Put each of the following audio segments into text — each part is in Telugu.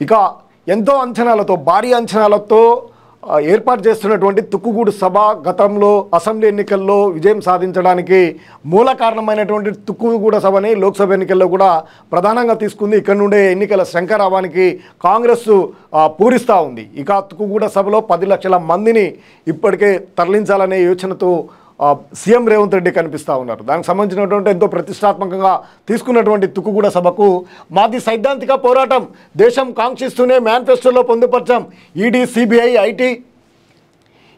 ఇక ఎంతో అంచనాలతో భారీ అంచనాలతో ఏర్పాటు చేస్తున్నటువంటి తుక్కుగూడు సభ గతంలో అసెంబ్లీ ఎన్నికల్లో విజయం సాధించడానికి మూల కారణమైనటువంటి తుక్కుగూడ సభని లోక్సభ ఎన్నికల్లో కూడా ప్రధానంగా తీసుకుంది. ఇక్కడ నుండే ఎన్నికల శంఖారావానికి కాంగ్రెస్ పూరిస్తూ ఉంది. ఇక తుక్కుగూడ సభలో 10 లక్షల మందిని ఇప్పటికే తరలించాలనే యోచనతో సీఎం రేవంత్ రెడ్డి కనిపిస్తూ ఉన్నారు. దానికి సంబంధించినటువంటి ఎంతో ప్రతిష్టాత్మకంగా తీసుకున్నటువంటి తుక్కుగూడ సభకు మాది సైద్ధాంతిక పోరాటం, దేశం కాంక్షిస్తూనే మేనిఫెస్టోలో పొందుపరిచాం, ఈడీ సిబిఐ ఐటీ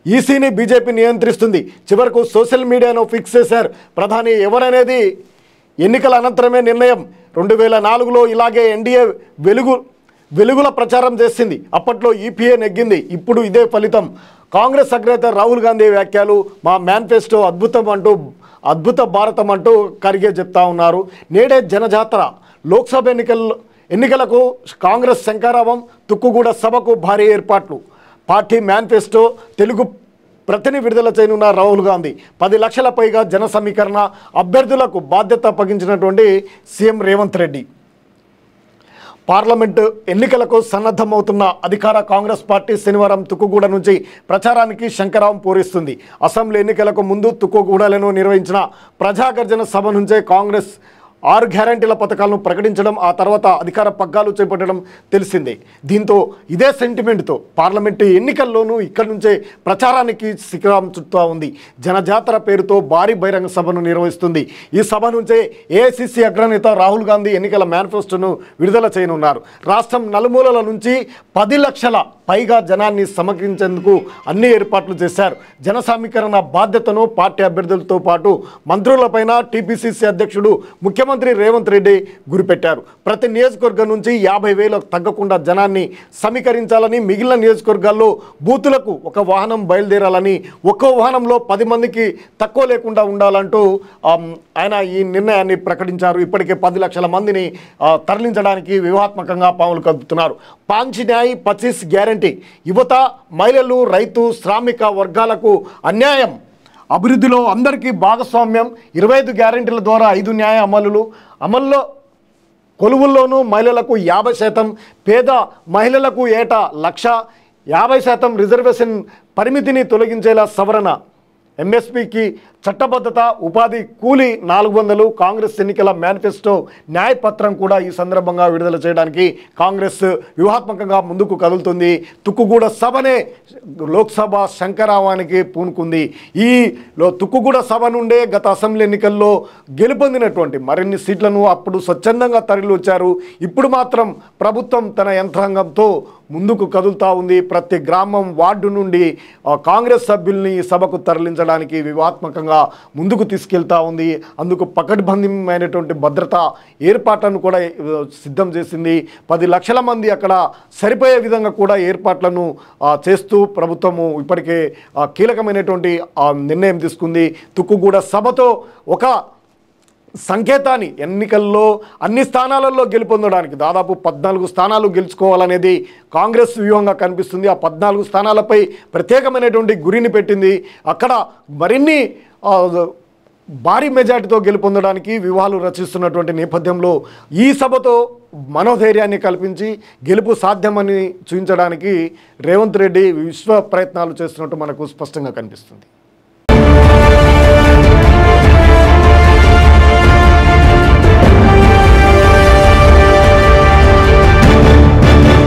ఈసీని బీజేపీ నియంత్రిస్తుంది, చివరకు సోషల్ మీడియాను ఫిక్స్ చేశారు. ప్రధాని ఎవరనేది ఎన్నికల అనంతరమే నిర్ణయం. 2004లో ఇలాగే ఎన్డీఏ వెలుగుల ప్రచారం చేసింది. అప్పట్లో ఈపీఏ నెగ్గింది. ఇప్పుడు ఇదే ఫలితం. కాంగ్రెస్ అగ్రనేత రాహుల్ గాంధీ వ్యాఖ్యలు మా మేనిఫెస్టో అద్భుత భారతం అంటూ ఖర్గే చెప్తా ఉన్నారు. నేడే జనజాతర. లోక్సభ ఎన్నికలకు కాంగ్రెస్ శంఖారావం, తుక్కుగూడ సభకు భారీ ఏర్పాట్లు. పార్టీ మేనిఫెస్టో తెలుగు ప్రతిని విడుదల చేయనున్న రాహుల్ గాంధీ. 10 లక్షల పైగా జన సమీకరణ, అభ్యర్థులకు బాధ్యత అప్పగించినటువంటి సీఎం రేవంత్ రెడ్డి. పార్లమెంటు ఎన్నికలకు సన్నద్ధమవుతున్న అధికార కాంగ్రెస్ పార్టీ శనివారం తుక్కుగూడ నుంచి ప్రచారానికి శంఖారావం పూరిస్తుంది. అసెంబ్లీ ఎన్నికలకు ముందు తుక్కుగూడలను నిర్వహించిన ప్రజాగర్జన సభ నుంచే కాంగ్రెస్ 6 గ్యారంటీల పథకాలను ప్రకటించడం, ఆ తర్వాత అధికార పగ్గాలు చేపట్టడం తెలిసిందే. దీంతో ఇదే సెంటిమెంట్తో పార్లమెంటు ఎన్నికల్లోనూ ఇక్కడి నుంచే ప్రచారానికి శిఖరం చుట్టూ ఉంది. జనజాతర పేరుతో భారీ బహిరంగ సభను నిర్వహిస్తుంది. ఈ సభ నుంచే ఏఐసిసి అగ్రనేత రాహుల్ గాంధీ ఎన్నికల మేనిఫెస్టోను విడుదల చేయనున్నారు. రాష్ట్రం నలుమూలల నుంచి 10 లక్షల పైగా జనాన్ని సమకరించేందుకు అన్ని ఏర్పాట్లు చేశారు. జన సమీకరణ బాధ్యతను పార్టీ అభ్యర్థులతో పాటు మంత్రులపైన టీపీసీసీ అధ్యక్షుడు ముఖ్యమంత్రి రేవంత్ రెడ్డి గురిపెట్టారు. ప్రతి నియోజకవర్గం నుంచి 50,000 తగ్గకుండా జనాన్ని సమీకరించాలని, మిగిలిన నియోజకవర్గాల్లో బూతులకు ఒక వాహనం బయలుదేరాలని, ఒక్కో వాహనంలో 10 మందికి తక్కువ లేకుండా ఉండాలంటూ ఆయన ఈ నిర్ణయాన్ని ప్రకటించారు. ఇప్పటికే 10 లక్షల మందిని తరలించడానికి వ్యూహాత్మకంగా పావులు కదుపుతున్నారు. 5 న్యాయ్ 25 గ్యారంటీ. యువత, మహిళలు, రైతు, శ్రామిక వర్గాలకు అన్యాయం, అభివృద్ధిలో అందరికీ భాగస్వామ్యం. 25 గ్యారంటీల ద్వారా 5 న్యాయ అమల్లో కొలువుల్లోనూ మహిళలకు 50%, పేద మహిళలకు ఏటా 1,50,000 రిజర్వేషన్ పరిమితిని తొలగించేలా సవరణ, ఎంఎస్పీకి చట్టబద్ధత, ఉపాధి కూలీ 400. కాంగ్రెస్ ఎన్నికల మేనిఫెస్టో న్యాయపత్రం కూడా ఈ సందర్భంగా విడుదల చేయడానికి కాంగ్రెస్ వ్యూహాత్మకంగా ముందుకు కదులుతుంది. తుక్కుగూడ సభనే లోక్సభ శంఖారావానికి పూనుకుంది. ఈ తుక్కుగూడ సభ నుండే గత అసెంబ్లీ ఎన్నికల్లో గెలుపొందినటువంటి మరిన్ని సీట్లను అప్పుడు స్వచ్ఛందంగా తరలివచ్చారు. ఇప్పుడు మాత్రం ప్రభుత్వం తన యంత్రాంగంతో ముందుకు కదులుతూ ఉంది. ప్రతి గ్రామం, వార్డు నుండి కాంగ్రెస్ సభ్యుల్ని ఈ సభకు తరలించడానికి వ్యూహాత్మకంగా ముందుకు తీసుకెళ్తా ఉంది. అందుకు పకడ్బందీమైనటువంటి భద్రతా ఏర్పాట్లను కూడా సిద్ధం చేసింది. 10 లక్షల మంది అక్కడ సరిపోయే విధంగా కూడా ఏర్పాట్లను చేస్తూ ప్రభుత్వము ఇప్పటికే కీలకమైనటువంటి నిర్ణయం తీసుకుంది. తుక్కుగూడ సభతో ఒక సంకేతాన్ని ఎన్నికల్లో అన్ని స్థానాలలో గెలుపొందడానికి దాదాపు 14 స్థానాలు గెలుచుకోవాలనేది కాంగ్రెస్ వ్యూహంగా కనిపిస్తుంది. ఆ 14 స్థానాలపై ప్రత్యేకమైనటువంటి గురిని పెట్టింది. అక్కడ మరిన్ని భారీ మెజార్టీతో గెలుపొందడానికి వ్యూహాలు రచిస్తున్నటువంటి నేపథ్యంలో ఈ సభతో మనోధైర్యాన్ని కల్పించి గెలుపు సాధ్యమని చూపించడానికి రేవంత్ రెడ్డి విశ్వ ప్రయత్నాలు చేస్తున్నట్టు మనకు స్పష్టంగా కనిపిస్తుంది.